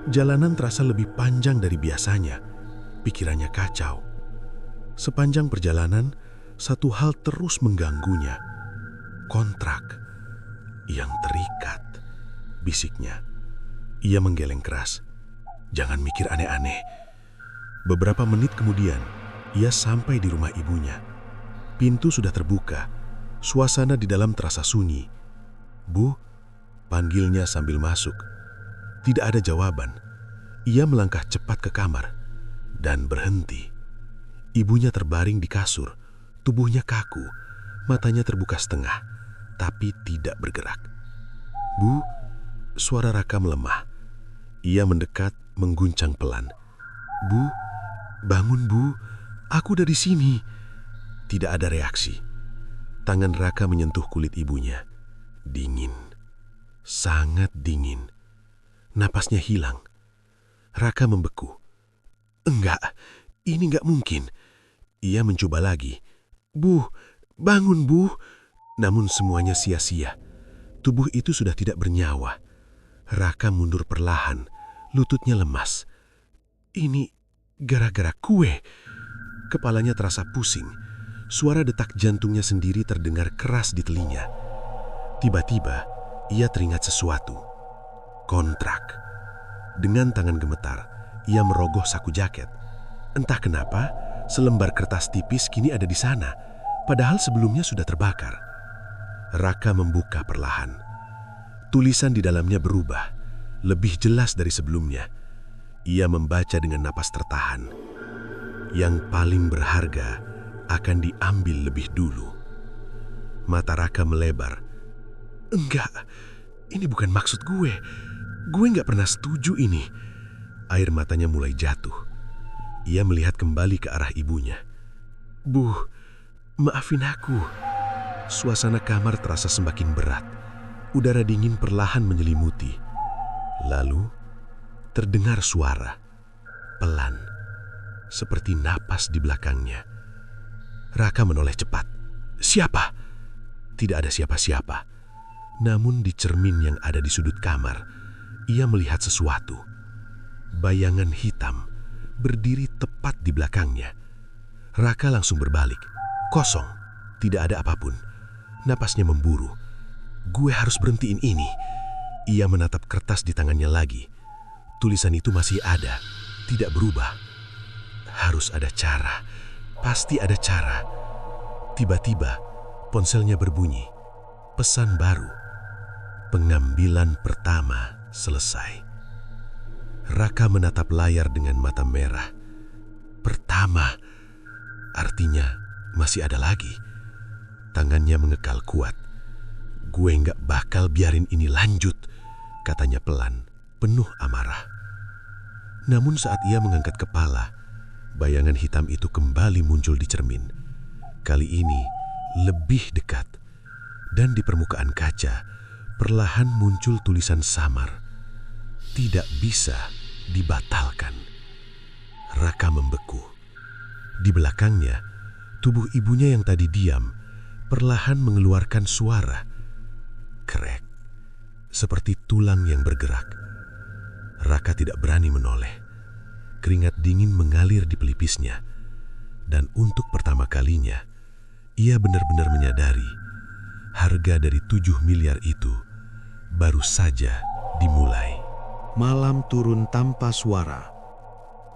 Jalanan terasa lebih panjang dari biasanya. Pikirannya kacau. Sepanjang perjalanan, satu hal terus mengganggunya. Kontrak yang terikat, bisiknya. Ia menggeleng keras. Jangan mikir aneh-aneh. Beberapa menit kemudian, ia sampai di rumah ibunya. Pintu sudah terbuka. Suasana di dalam terasa sunyi. Bu, panggilnya sambil masuk. Tidak ada jawaban. Ia melangkah cepat ke kamar dan berhenti. Ibunya terbaring di kasur, tubuhnya kaku, matanya terbuka setengah, tapi tidak bergerak. Bu, Suara Raka melemah. Ia mendekat, mengguncang pelan. "Bu, bangun Bu, aku udah di sini." Tidak ada reaksi. Tangan Raka menyentuh kulit ibunya. Dingin. Sangat dingin. Napasnya hilang. Raka membeku. "Enggak, ini enggak mungkin." Ia mencoba lagi. "Bu, bangun Bu." Namun semuanya sia-sia. Tubuh itu sudah tidak bernyawa. Raka mundur perlahan, lututnya lemas. "Ini gara-gara kue." Kepalanya terasa pusing. Suara detak jantungnya sendiri terdengar keras di telinga. Tiba-tiba, ia teringat sesuatu. Kontrak. Dengan tangan gemetar, ia merogoh saku jaket. Entah kenapa, selembar kertas tipis kini ada di sana, padahal sebelumnya sudah terbakar. Raka membuka perlahan. Tulisan di dalamnya berubah, lebih jelas dari sebelumnya. Ia membaca dengan napas tertahan. Yang paling berharga akan diambil lebih dulu. Mata Raka melebar. "Enggak, ini bukan maksud gue. Gue nggak pernah setuju ini." Air matanya mulai jatuh. Ia melihat kembali ke arah ibunya. "Bu, maafin aku." Suasana kamar terasa semakin berat. Udara dingin perlahan menyelimuti. Lalu, terdengar suara. Pelan. Seperti napas di belakangnya. Raka menoleh cepat. "Siapa?" Tidak ada siapa-siapa. Namun di cermin yang ada di sudut kamar, ia melihat sesuatu. Bayangan hitam berdiri tepat di belakangnya. Raka langsung berbalik. Kosong. Tidak ada apapun. Napasnya memburu. "Gue harus berhentiin ini." Ia menatap kertas di tangannya lagi. Tulisan itu masih ada, tidak berubah. Harus ada cara. Pasti ada cara. Tiba-tiba, ponselnya berbunyi. Pesan baru. Pengambilan pertama selesai. Raka menatap layar dengan mata merah. Pertama, artinya masih ada lagi. Tangannya mengekal kuat. "Gue nggak bakal biarin ini lanjut," katanya pelan, penuh amarah. Namun saat ia mengangkat kepala, bayangan hitam itu kembali muncul di cermin. Kali ini lebih dekat. Dan di permukaan kaca, perlahan muncul tulisan samar. Tidak bisa dibatalkan. Raka membeku. Di belakangnya, tubuh ibunya yang tadi diam, perlahan mengeluarkan suara. Krek, seperti tulang yang bergerak. Raka tidak berani menoleh. Keringat dingin mengalir di pelipisnya. Dan untuk pertama kalinya, ia benar-benar menyadari harga dari 7 miliar itu baru saja dimulai. Malam turun tanpa suara.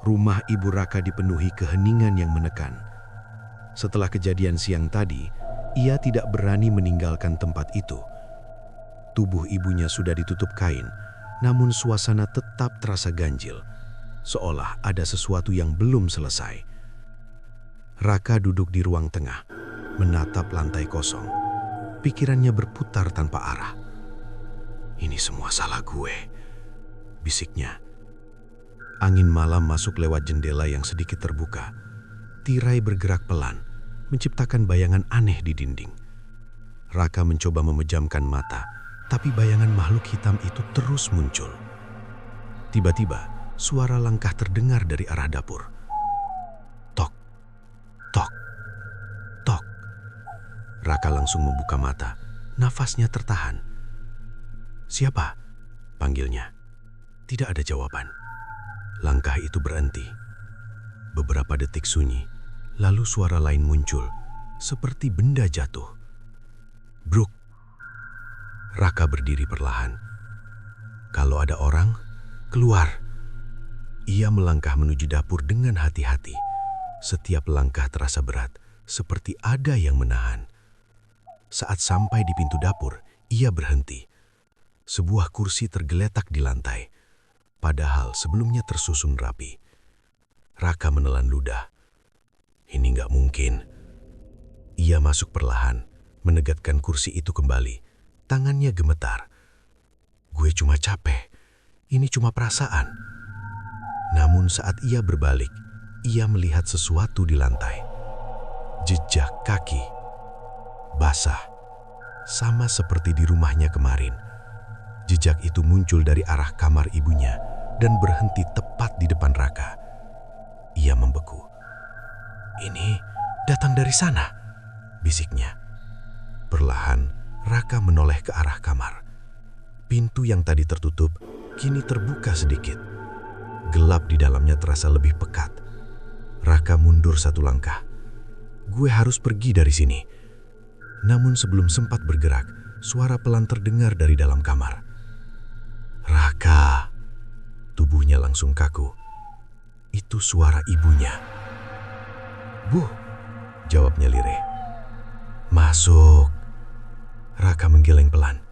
Rumah Ibu Raka dipenuhi keheningan yang menekan. Setelah kejadian siang tadi, ia tidak berani meninggalkan tempat itu. Tubuh ibunya sudah ditutup kain, namun suasana tetap terasa ganjil, seolah ada sesuatu yang belum selesai. Raka duduk di ruang tengah, menatap lantai kosong. Pikirannya berputar tanpa arah. "Ini semua salah gue," bisiknya. Angin malam masuk lewat jendela yang sedikit terbuka. Tirai bergerak pelan, menciptakan bayangan aneh di dinding. Raka mencoba memejamkan mata, tapi bayangan makhluk hitam itu terus muncul. Tiba-tiba, suara langkah terdengar dari arah dapur. Tok, tok, tok. Raka langsung membuka mata, nafasnya tertahan. "Siapa?" panggilnya. Tidak ada jawaban. Langkah itu berhenti. Beberapa detik sunyi, lalu suara lain muncul, seperti benda jatuh. "Bruk." Raka berdiri perlahan. Kalau ada orang, keluar. Ia melangkah menuju dapur dengan hati-hati. Setiap langkah terasa berat, seperti ada yang menahan. Saat sampai di pintu dapur, ia berhenti. Sebuah kursi tergeletak di lantai, padahal sebelumnya tersusun rapi. Raka menelan ludah. Ini nggak mungkin. Ia masuk perlahan, menegakkan kursi itu kembali. Tangannya gemetar. Gue cuma capek. Ini cuma perasaan. Namun saat ia berbalik, ia melihat sesuatu di lantai. Jejak kaki. Basah. Sama seperti di rumahnya kemarin. Jejak itu muncul dari arah kamar ibunya dan berhenti tepat di depan Raka. Ia membeku. "Ini datang dari sana," bisiknya. Perlahan, Raka menoleh ke arah kamar. Pintu yang tadi tertutup kini terbuka sedikit. Gelap di dalamnya terasa lebih pekat. Raka mundur satu langkah. "Gue harus pergi dari sini." Namun sebelum sempat bergerak, suara pelan terdengar dari dalam kamar. "Raka." Tubuhnya langsung kaku. Itu suara ibunya. "Bu," jawabnya lirih. "Masuk." Raka menggeleng pelan.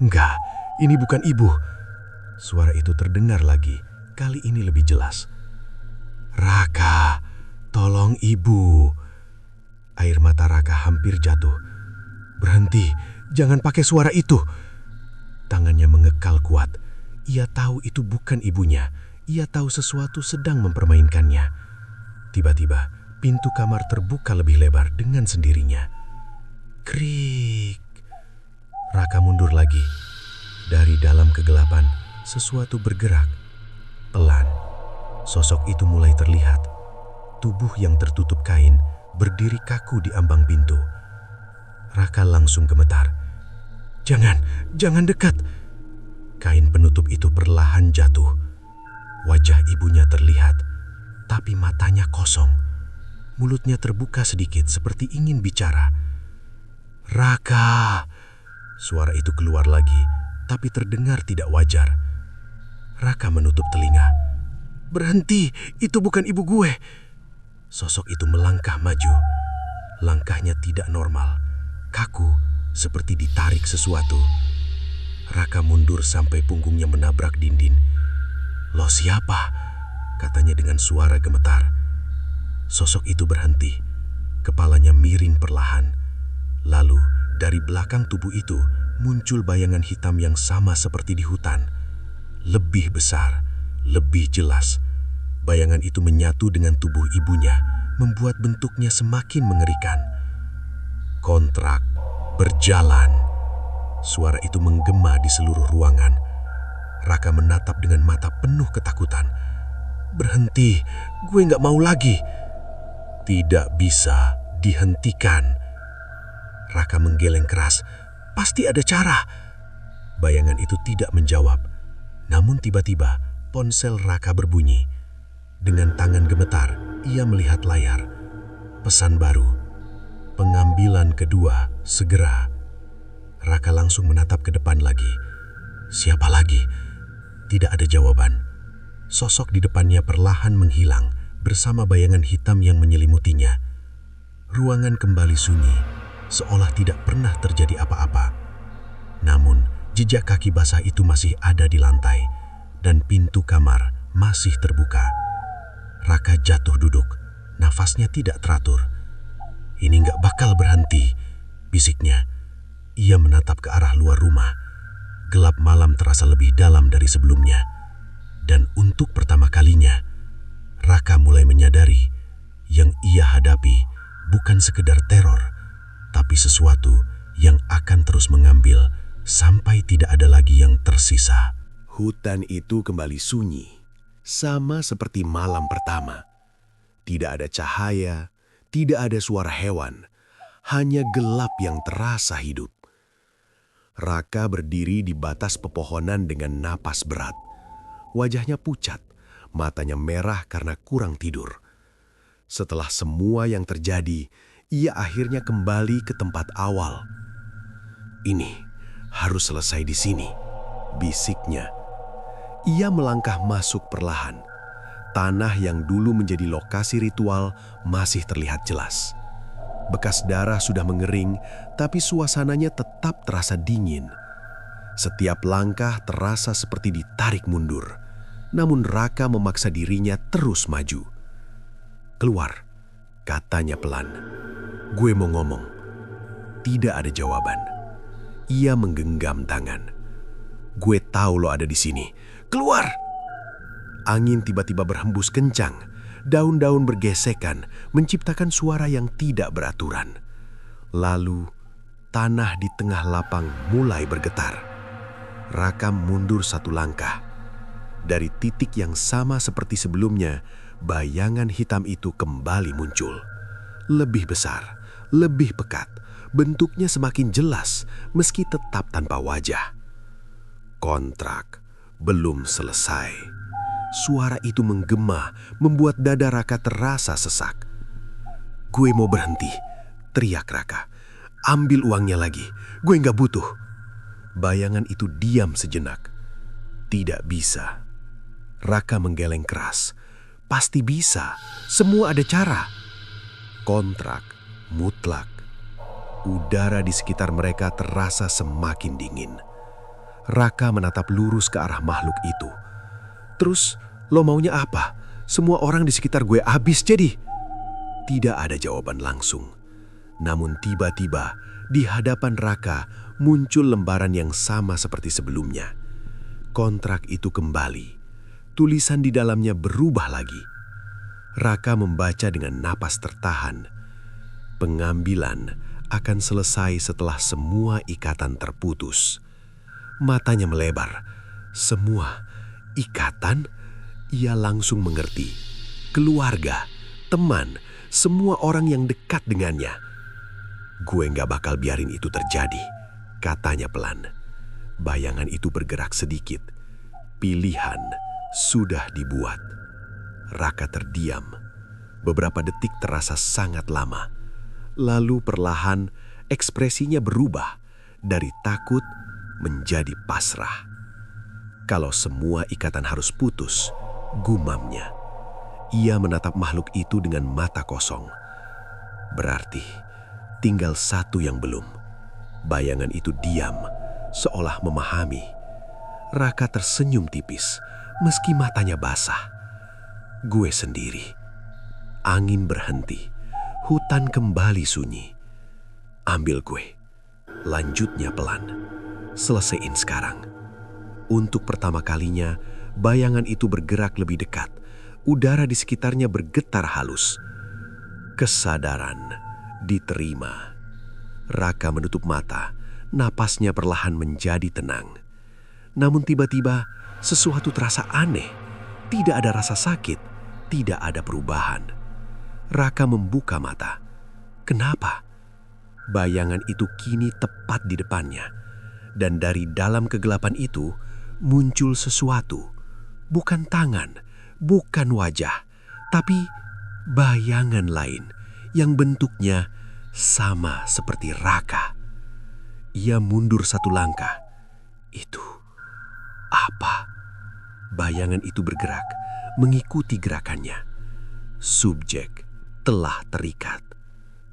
"Enggak, ini bukan ibu." Suara itu terdengar lagi, kali ini lebih jelas. "Raka, tolong ibu." Air mata Raka hampir jatuh. "Berhenti, jangan pakai suara itu." Tangannya mengekal kuat. Ia tahu itu bukan ibunya. Ia tahu sesuatu sedang mempermainkannya. Tiba-tiba, pintu kamar terbuka lebih lebar dengan sendirinya. Krik. Raka mundur lagi. Dari dalam kegelapan, sesuatu bergerak. Pelan, sosok itu mulai terlihat. Tubuh yang tertutup kain berdiri kaku di ambang pintu. Raka langsung gemetar. Jangan dekat." Kain penutup itu perlahan jatuh. Wajah ibunya terlihat, tapi matanya kosong. Mulutnya terbuka sedikit seperti ingin bicara. "Raka!" Suara itu keluar lagi, tapi terdengar tidak wajar. Raka menutup telinga. "Berhenti, itu bukan ibu gue." Sosok itu melangkah maju. Langkahnya tidak normal, kaku, seperti ditarik sesuatu. Raka mundur sampai punggungnya menabrak dinding. "Lo siapa?" katanya dengan suara gemetar. Sosok itu berhenti. Kepalanya miring perlahan. Lalu, dari belakang tubuh itu, muncul bayangan hitam yang sama seperti di hutan. Lebih besar, lebih jelas. Bayangan itu menyatu dengan tubuh ibunya, membuat bentuknya semakin mengerikan. Kontrak berjalan. Suara itu menggema di seluruh ruangan. Raka menatap dengan mata penuh ketakutan. "Berhenti, gue gak mau lagi." "Tidak bisa dihentikan." Raka menggeleng keras. "Pasti ada cara." Bayangan itu tidak menjawab. Namun tiba-tiba ponsel Raka berbunyi. Dengan tangan gemetar, ia melihat layar. Pesan baru. "Pengambilan kedua, segera." Raka langsung menatap ke depan lagi. Siapa lagi? Tidak ada jawaban. Sosok di depannya perlahan menghilang bersama bayangan hitam yang menyelimutinya. Ruangan kembali sunyi, seolah tidak pernah terjadi apa-apa. Namun, jejak kaki basah itu masih ada di lantai, dan pintu kamar masih terbuka. Raka jatuh duduk, nafasnya tidak teratur. "Ini nggak bakal berhenti," bisiknya. Ia menatap ke arah luar rumah. Gelap malam terasa lebih dalam dari sebelumnya. Dan untuk pertama kalinya, Raka mulai menyadari yang ia hadapi bukan sekedar teror, tapi sesuatu yang akan terus mengambil sampai tidak ada lagi yang tersisa. Hutan itu kembali sunyi, sama seperti malam pertama. Tidak ada cahaya, tidak ada suara hewan, hanya gelap yang terasa hidup. Raka berdiri di batas pepohonan dengan napas berat. Wajahnya pucat, matanya merah karena kurang tidur. Setelah semua yang terjadi, ia akhirnya kembali ke tempat awal. "Ini harus selesai di sini," bisiknya. Ia melangkah masuk perlahan. Tanah yang dulu menjadi lokasi ritual masih terlihat jelas. Bekas darah sudah mengering, tapi suasananya tetap terasa dingin. Setiap langkah terasa seperti ditarik mundur. Namun Raka memaksa dirinya terus maju. "Keluar," katanya pelan. "Gue mau ngomong." Tidak ada jawaban. Ia menggenggam tangan. Gue tahu lo ada di sini. Keluar! Angin tiba-tiba berhembus kencang. Daun-daun bergesekan, menciptakan suara yang tidak beraturan. Lalu, tanah di tengah lapang mulai bergetar. Raka mundur satu langkah. Dari titik yang sama seperti sebelumnya, bayangan hitam itu kembali muncul. Lebih besar, lebih pekat, bentuknya semakin jelas meski tetap tanpa wajah. Kontrak belum selesai. Suara itu menggema, membuat dada Raka terasa sesak. Gue mau berhenti, teriak Raka. Ambil uangnya lagi, gue nggak butuh. Bayangan itu diam sejenak. Tidak bisa. Raka menggeleng keras. Pasti bisa, semua ada cara. Kontrak mutlak. Udara di sekitar mereka terasa semakin dingin. Raka menatap lurus ke arah makhluk itu. Terus, lo maunya apa? Semua orang di sekitar gue habis jadi. Tidak ada jawaban langsung. Namun tiba-tiba, di hadapan Raka muncul lembaran yang sama seperti sebelumnya. Kontrak itu kembali. Tulisan di dalamnya berubah lagi. Raka membaca dengan napas tertahan. Pengambilan akan selesai setelah semua ikatan terputus. Matanya melebar. Semua ikatan? Ia langsung mengerti. Keluarga, teman, semua orang yang dekat dengannya. Gue gak bakal biarin itu terjadi, katanya pelan. Bayangan itu bergerak sedikit. Pilihan sudah dibuat. Raka terdiam. Beberapa detik terasa sangat lama. Lalu perlahan ekspresinya berubah dari takut menjadi pasrah. Kalau semua ikatan harus putus, gumamnya. Ia menatap makhluk itu dengan mata kosong. Berarti tinggal satu yang belum. Bayangan itu diam, seolah memahami. Raka tersenyum tipis, meski matanya basah. Gue sendiri. Angin berhenti. Hutan kembali sunyi. Ambil gue. Lanjutnya pelan. Selesaiin sekarang. Untuk pertama kalinya, bayangan itu bergerak lebih dekat. Udara di sekitarnya bergetar halus. Kesadaran diterima. Raka menutup mata. Napasnya perlahan menjadi tenang. Namun tiba-tiba, sesuatu terasa aneh. Tidak ada rasa sakit. Tidak ada perubahan. Raka membuka mata. Kenapa? Bayangan itu kini tepat di depannya. Dan dari dalam kegelapan itu muncul sesuatu. Bukan tangan, bukan wajah, tapi bayangan lain yang bentuknya sama seperti Raka. Ia mundur satu langkah. Itu apa? Bayangan itu bergerak, mengikuti gerakannya. Subjek telah terikat.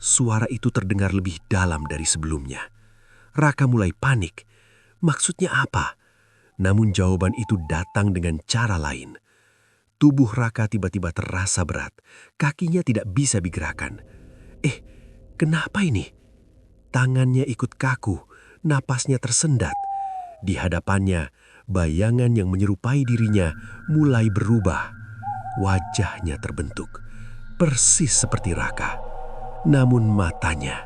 Suara itu terdengar lebih dalam dari sebelumnya. Raka mulai panik. Maksudnya apa? Namun jawaban itu datang dengan cara lain. Tubuh Raka tiba-tiba terasa berat. Kakinya tidak bisa digerakkan. Kenapa ini? Tangannya ikut kaku, napasnya tersendat. Di hadapannya, bayangan yang menyerupai dirinya mulai berubah. Wajahnya terbentuk, persis seperti Raka. Namun matanya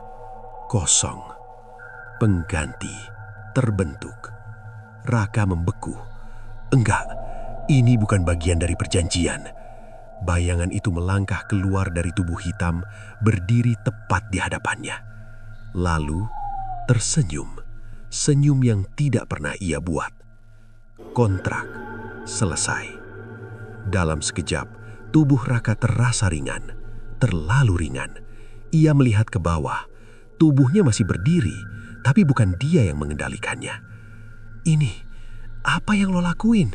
kosong. Pengganti terbentuk. Raka membeku. Enggak, ini bukan bagian dari perjanjian. Bayangan itu melangkah keluar dari tubuh hitam, berdiri tepat di hadapannya. Lalu tersenyum. Senyum yang tidak pernah ia buat. Kontrak selesai. Dalam sekejap, tubuh Raka terasa ringan. Terlalu ringan. Ia melihat ke bawah. Tubuhnya masih berdiri, tapi bukan dia yang mengendalikannya. Ini, apa yang lo lakuin?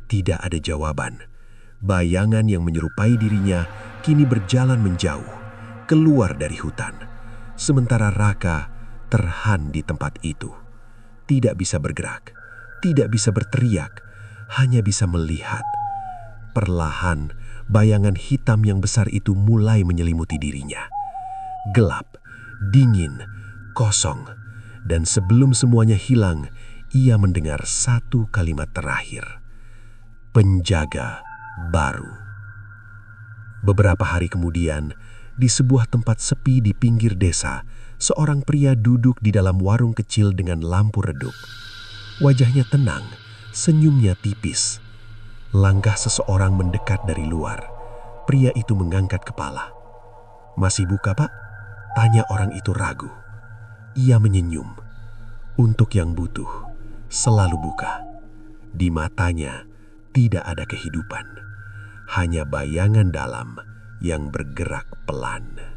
Tidak ada jawaban. Bayangan yang menyerupai dirinya kini berjalan menjauh, keluar dari hutan. Sementara Raka terhan di tempat itu. Tidak bisa bergerak, tidak bisa berteriak, hanya bisa melihat. Perlahan, bayangan hitam yang besar itu mulai menyelimuti dirinya. Gelap, dingin, kosong. Dan sebelum semuanya hilang, ia mendengar satu kalimat terakhir. Penjaga baru. Beberapa hari kemudian, di sebuah tempat sepi di pinggir desa, seorang pria duduk di dalam warung kecil dengan lampu redup. Wajahnya tenang, senyumnya tipis. Langkah seseorang mendekat dari luar. Pria itu mengangkat kepala. "Masih buka, Pak?" tanya orang itu ragu. Ia menyenyum. Untuk yang butuh, selalu buka. Di matanya tidak ada kehidupan, hanya bayangan dalam yang bergerak pelan.